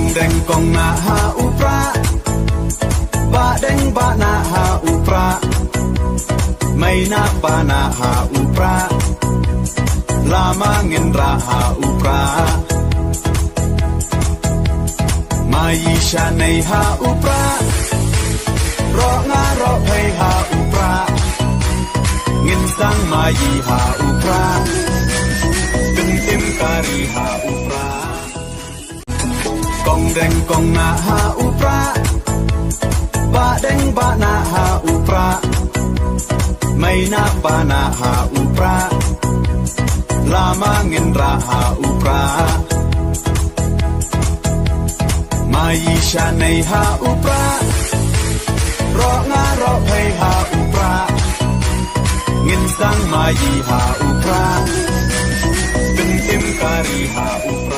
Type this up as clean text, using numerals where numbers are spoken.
Kong deng kong na ha upra ba deng ba na ha upra may na pa na ha upra lama ngin ra ha upra mai sha nei ha upra ro nga ro phei ha upra ngin sang mai ha upra tung tim kari ha upra Kong deng kong na ha upra ba deng ba na ha upra may na pa na ha upra lama ngin ra ha upra mai sha nei ha upra ro nga ro phei ha upra ngin sang mai ha upra tung tim kari ha upra